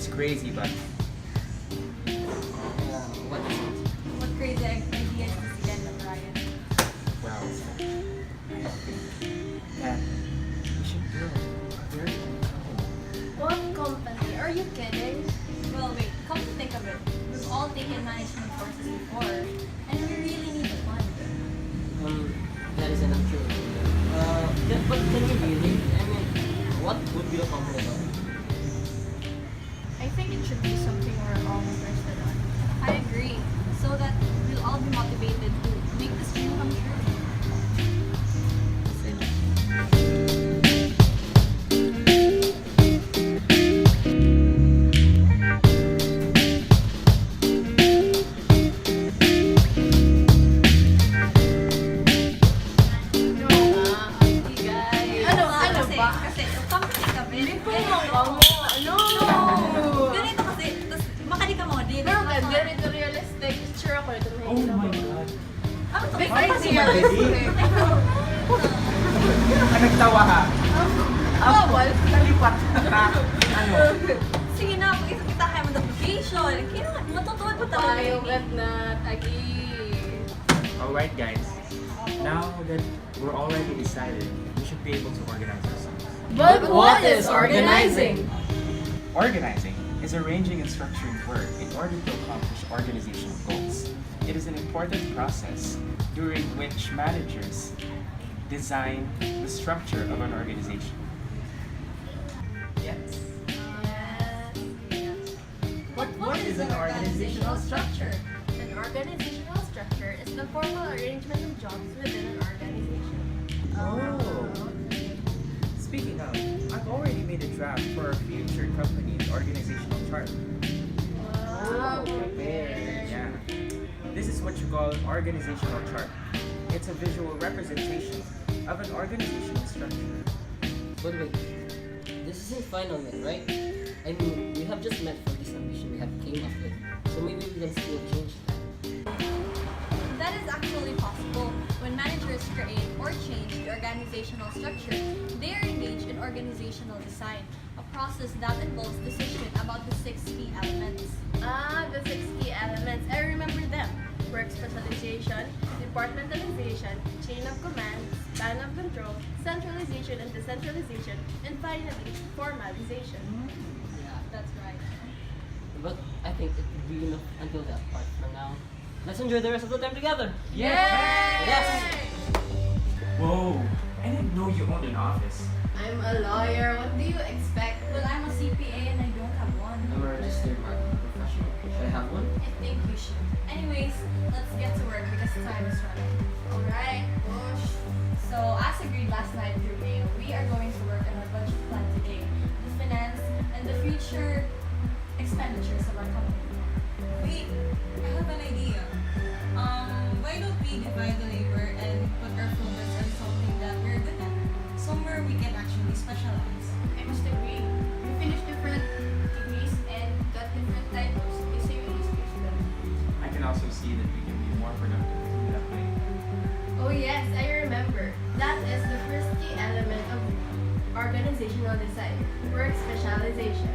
It's crazy, but What is it? What crazy ideas does he get, Brian? well, I think that we should build a very good company. What company? Are you kidding? Well, wait, come to think of it, we've all taken management courses before, and we really need the fund. That is not true. But can we really? I mean, what would be the company about? I think it should be something we're all interested in. I agree, so that we'll all be motivated to make this dream come true. Kasi, company kami. Ganito kasi, tapos makali ka mo, di Pero ganito realistic. Sure ako ito na Oh my God! Ano to? Crazy realistic. Ang nagtawa ka. Bawal. Nalipat na. Ano? Sige na, kita kayo ng application. Kaya matutuwa ko talaga Yung yun. na tagi. Alright guys, now that we're already decided, we should be able to organize ourselves. But what is organizing? Organizing is arranging and structuring work in order to accomplish organizational goals. It is an important process during which managers design the structure of an organization. Yes. What is an organizational structure? An organizational structure is the formal arrangement of jobs within an organization. Oh. Speaking of, I've already made a draft for our future company's organizational chart. Wow. Yeah. This is what you call an organizational chart. It's a visual representation of an organizational structure. But wait, this isn't final yet, right? I mean, we have just met for this ambition we have came up with, so maybe we can still change that. That is actually possible. When managers create or change the organizational structure, they are engaged in organizational design, a process that involves decision about the 6 key elements. The 6 key elements. I remember them. Work specialization, departmentalization, chain of command, span of control, centralization and decentralization, and finally, formalization. Yeah, That's right. but I think it would be enough until that part. For now, let's enjoy the rest of the time together. Yes. Whoa! I didn't know you owned an office. I'm a lawyer. What do you expect? Well, I'm a CPA and I don't have one. I'm a registered marketing professional. Should I have one? I think you should. Anyways, let's get to work because time is running. Alright, push. So, as agreed last night through mail, we are going to work on our budget plan today, the finance, and the future expenditures of our company. Wait, I have an idea. Why don't we divide the labor and put our focus on something that we're good at? Somewhere we can actually specialize. I must agree. We finished different degrees and got different titles. They say we just use them. I can also see that we can be more productive through that way. Oh yes, I remember. That is the first key element of organizational design, work specialization.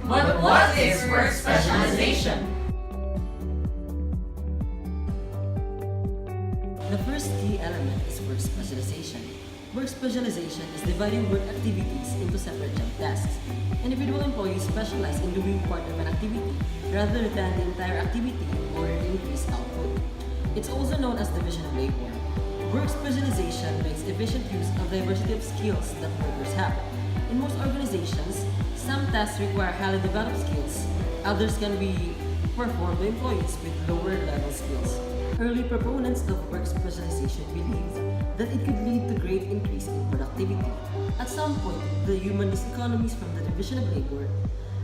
But what is work specialization? The first key element is work specialization. Work specialization is dividing work activities into separate job tasks. Individual employees specialize in doing part of an activity rather than the entire activity or increased output. It's also known as division of labor. Work specialization makes efficient use of diversity of skills that workers have. In most organizations, some tasks require highly developed skills. Others can be performed by employees with lower level skills. Early proponents of work specialization believed that it could lead to great increase in productivity. At some point, the humanist economies from the division of labor,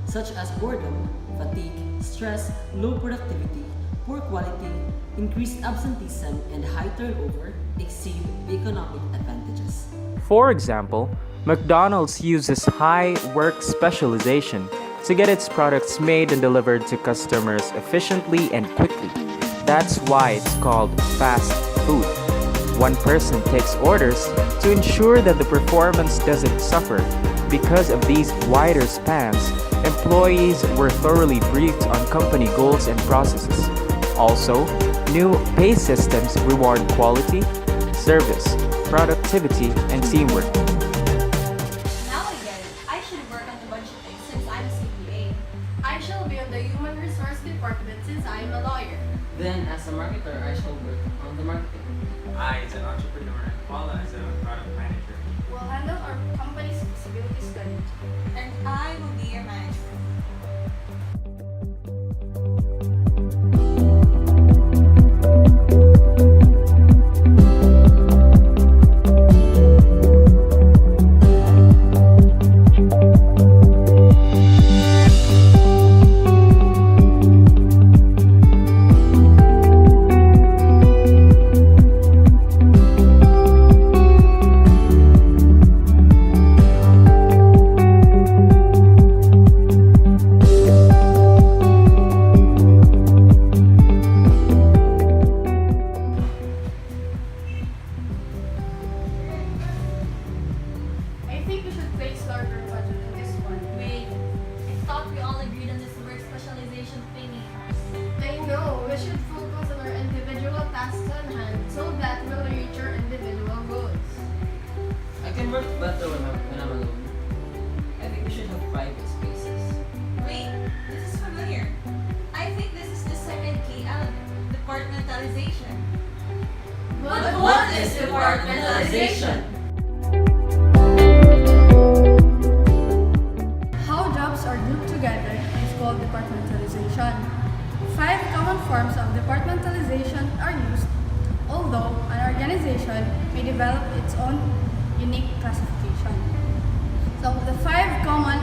such as boredom, fatigue, stress, low productivity, poor quality, increased absenteeism, and high turnover, exceed the economic advantages. For example, McDonald's uses high work specialization to get its products made and delivered to customers efficiently and quickly. That's why it's called fast food. One person takes orders to ensure that the performance doesn't suffer. Because of these wider spans, employees were thoroughly briefed on company goals and processes. Also, new pay systems reward quality, service, productivity, and teamwork. Now I get it. I should work on the budgeting since I'm CPA. I shall be on the human resource department since I am a lawyer. Then, as a marketer, I shall work on the marketing. I, as an entrepreneur, and Paula, as a product manager. We'll handle our company's feasibility study. And I will be your manager. I think we should place larger budget in this one. Wait, I thought we all agreed on this work specialization thingy. I know, we should focus on our individual tasks on hand so that we'll reach our individual goals. I can work better when I'm alone. I think we should have private spaces. Wait, this is familiar. I think this is the second key element, departmentalization. But what is departmentalization? How jobs are grouped together is called departmentalization. 5 common forms of departmentalization are used, although an organization may develop its own unique classification. So the 5 common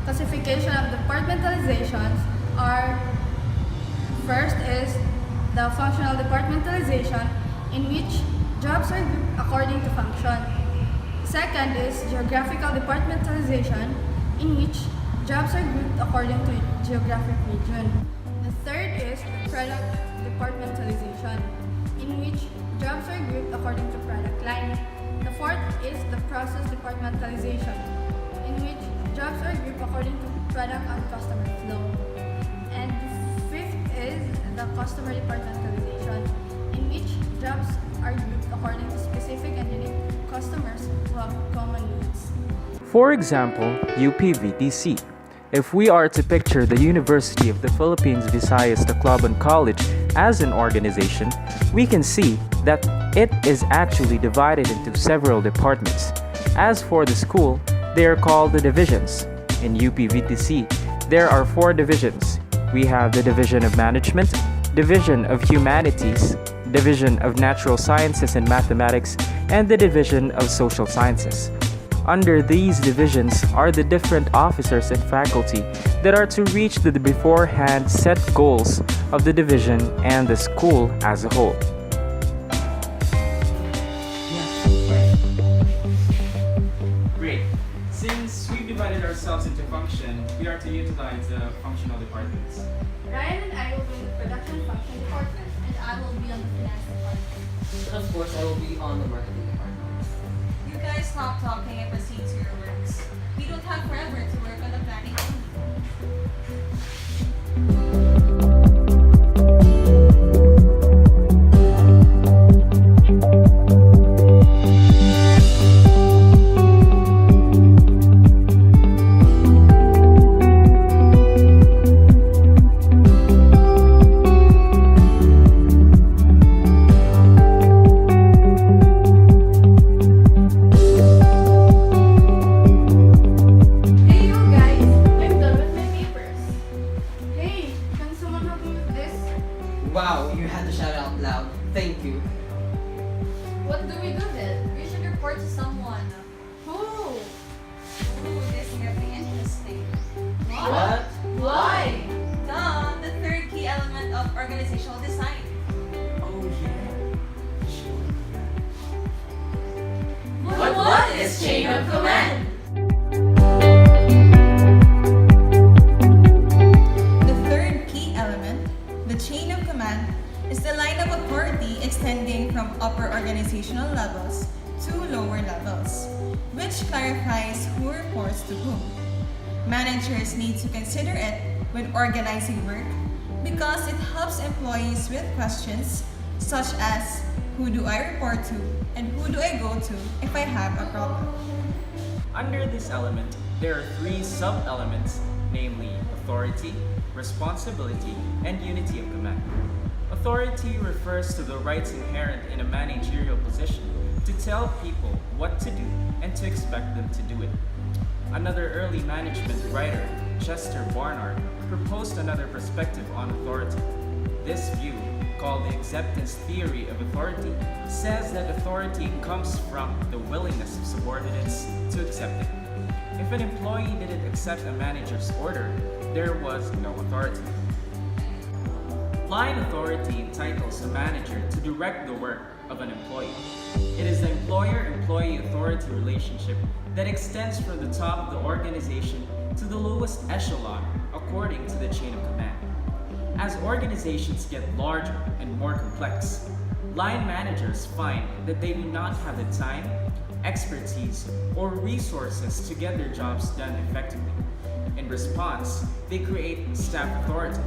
classification of departmentalizations are: first is the functional departmentalization, in which jobs are grouped according to function. Second is geographical departmentalization, in which jobs are grouped according to geographic region. The third is product departmentalization, in which jobs are grouped according to product line. The fourth is the process departmentalization, in which jobs are grouped according to product and customer flow. And the fifth is the customer departmentalization, in which jobs are grouped according to specific and unique customers who have common needs. For example, UPVTC. If we are to picture the University of the Philippines Visayas Tacloban College as an organization, we can see that it is actually divided into several departments. As for the school, they are called the divisions. In UPVTC, there are 4 divisions. We have the Division of Management, Division of Humanities, Division of Natural Sciences and Mathematics, and the Division of Social Sciences. Under these divisions are the different officers and faculty that are to reach the beforehand set goals of the division and the school as a whole. Great. Since we've divided ourselves into function, we are to utilize the functional departments. Ryan and I will be in the production function department, And I will be on the finance department. And of course, I will be on the marketing department. You guys stop talking and proceed to your works. We don't have forever to work on the planning hey you guys, I'm done with my papers. Hey, can someone help me with this? Wow, you had to shout out loud. Thank you. What do we do then? We should report to someone. Who? Ooh, this is getting interesting. What? Why? Duh, the third key element of organizational design. Oh yeah. But what is chain of command? The third key element, the chain of command, is the line of authority extending from upper organizational levels to lower levels, which clarifies who reports to whom. Managers need to consider it when organizing work because it helps employees with questions such as who do I report to and who do I go to if I have a problem. Under this element, there are three sub-elements, namely authority, responsibility, and unity of command. Authority refers to the rights inherent in a managerial position to tell people what to do and to expect them to do it. Another early management writer, Chester Barnard, proposed another perspective on authority. This view, called the acceptance theory of authority, says that authority comes from the willingness of subordinates to accept it. If an employee didn't accept a manager's order, there was no authority. Line authority entitles a manager to direct the work of an employee. It is the employer-employee authority relationship that extends from the top of the organization to the lowest echelon according to the chain of command. As organizations get larger and more complex, line managers find that they do not have the time, expertise, or resources to get their jobs done effectively. In response, they create staff authority,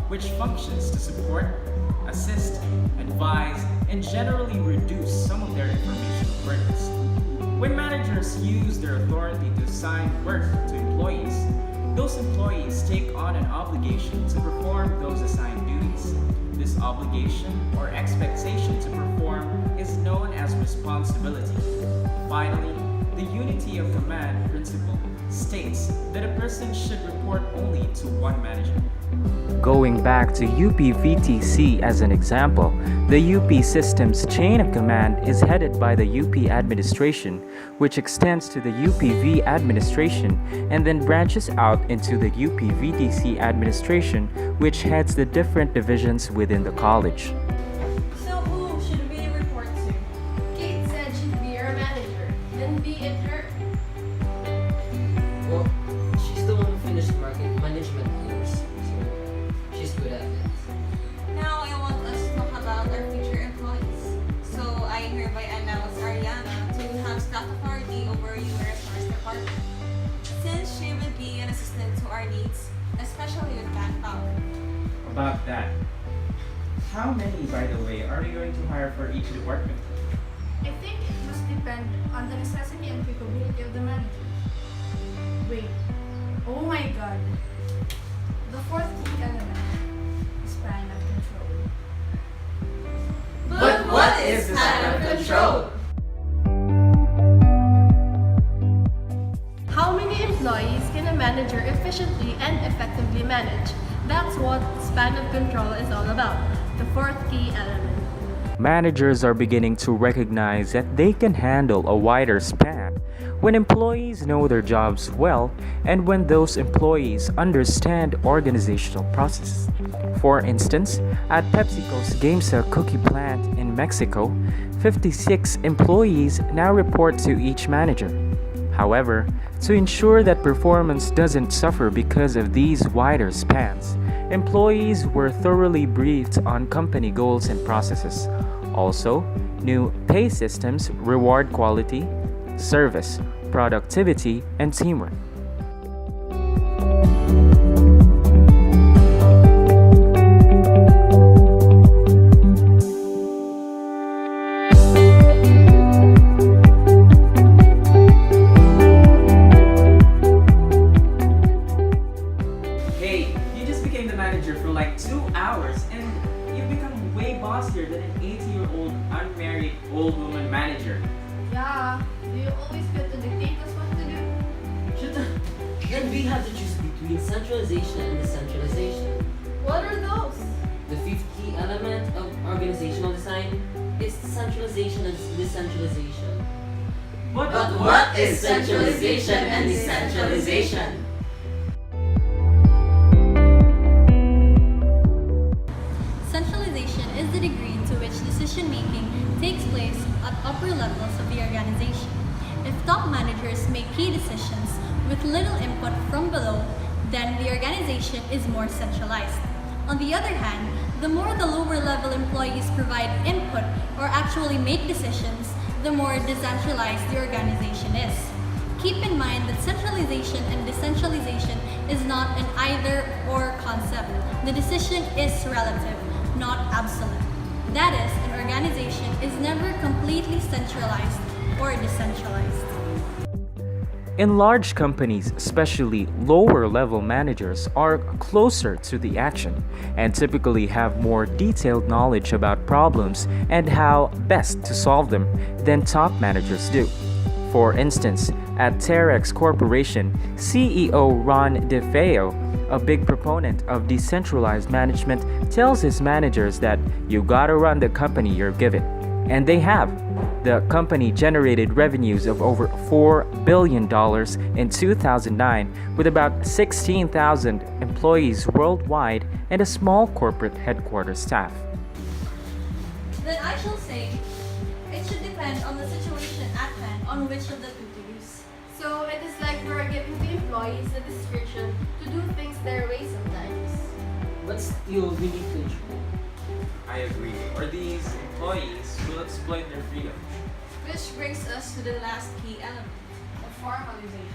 which functions to support, assist, advise, and generally reduce some of their informational burdens. When managers use their authority to assign work to employees, those employees take on an obligation to perform those assigned duties. This obligation or expectation to perform is known as responsibility. Finally, the unity of command principle states that a person should report only to one manager. Going back to UPVTC as an example, the UP system's chain of command is headed by the UP administration, which extends to the UPV administration and then branches out into the UPVTC administration, which heads the different divisions within the college. So who should we report to? Kate said she'd be our manager. Then be it her. Well, she's the one who finished market management course, so she's good at it. Now I want us to talk about our future employees. So I hereby announce Ariana to have staff authority over human resource department, since she will be an assistant to our needs, especially with manpower. About that, how many, by the way, are we going to hire for each department? I think it must depend on the necessity and capability of the manager. Wait, oh my god. The fourth key element is span of control. But what is span of control? How many employees can a manager efficiently and effectively manage? That's what span of control is all about, the fourth key element. Managers are beginning to recognize that they can handle a wider span when employees know their jobs well and when those employees understand organizational processes. For instance, at PepsiCo's Gamesa cookie plant in Mexico, 56 employees now report to each manager. However, to ensure that performance doesn't suffer because of these wider spans, employees were thoroughly briefed on company goals and processes. Also, new pay systems reward quality, service, productivity, and teamwork. Hey, you just became the manager for like 2 hours and you've become way bossier than an 80-year-old unmarried old woman manager. Yeah, do you always get to dictate us what to do? Shut up. Then we have to choose between centralization and decentralization. What are those? The fifth key element of organizational design is centralization and decentralization. But what is centralization and decentralization? Centralization is the degree to which decision-making takes place at upper levels of the organization. If top managers make key decisions with little input from below, then the organization is more centralized. On the other hand, the more the lower level employees provide input or actually make decisions, the more decentralized the organization is. Keep in mind that centralization and decentralization is not an either-or concept. The decision is relative, not absolute. That is, an organization is never completely centralized or decentralized. In large companies, especially lower level managers are closer to the action and typically have more detailed knowledge about problems and how best to solve them than top managers do. For instance, at Terex Corporation, CEO Ron DeFeo, a big proponent of decentralized management, tells his managers that you gotta run the company you're given. And they have. The company generated revenues of over $4 billion in 2009 with about 16,000 employees worldwide and a small corporate headquarters staff. Then I shall say, it should depend on the situation at hand on which of the two to use. So it is like we're giving the employees the discretion to do things their way sometimes. But still, we need to ensure. I agree. Or these employees will exploit their freedom. Which brings us to the last key element. The formalization.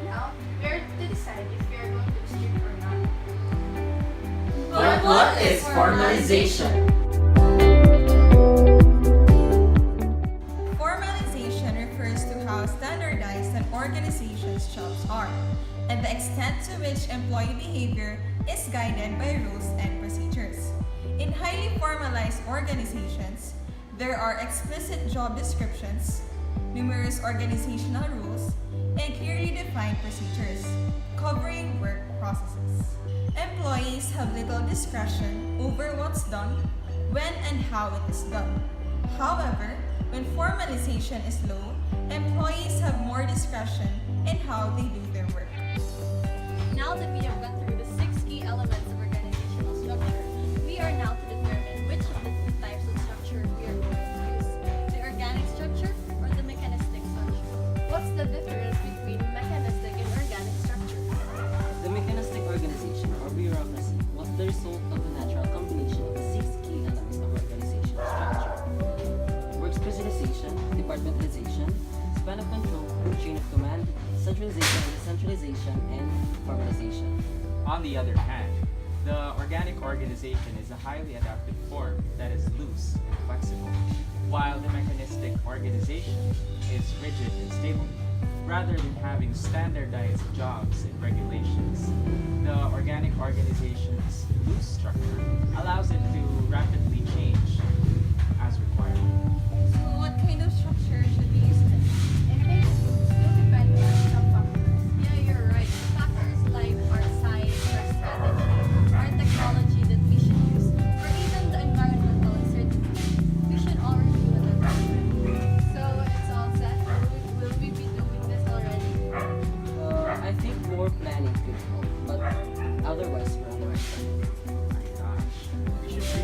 Now, we are to decide if we are going to be strict or not. But what is formalization? Formalization refers to how standardized an organization's jobs are and the extent to which employee behavior is guided by rules and procedures. In highly formalized organizations, there are explicit job descriptions, numerous organizational rules, and clearly defined procedures covering work processes. Employees have little discretion over what's done, when and how it is done. However, when formalization is low, employees have more discretion in how they do their work. Now that we have gone through the 6 key elements of organizational structure, we are now to determine which of the 2 types of structure we are going to use, the organic structure or the mechanistic structure. What's the difference between mechanistic and organic structure? The mechanistic organization or bureaucracy was the result of the natural combination of the 6 key elements of organizational structure: work specialization, departmentalization, span of control, chain of command, centralization, decentralization, and formalization. On the other hand, the organic organization is a highly adaptive form that is loose and flexible, while the mechanistic organization is rigid and stable. Rather than having standardized jobs and regulations, the organic organization's loose structure allows it to rapidly change as required. So what kind of structure should we use then? I think it will still depend on some factors. Yeah, you're right. Factors like our size, our strategy, our technology that we should use, or even the environmental uncertainty. We should all review it at So it's all set. Will we be doing this already? I think more planning could help, but otherwise we're on the right track. My gosh, we should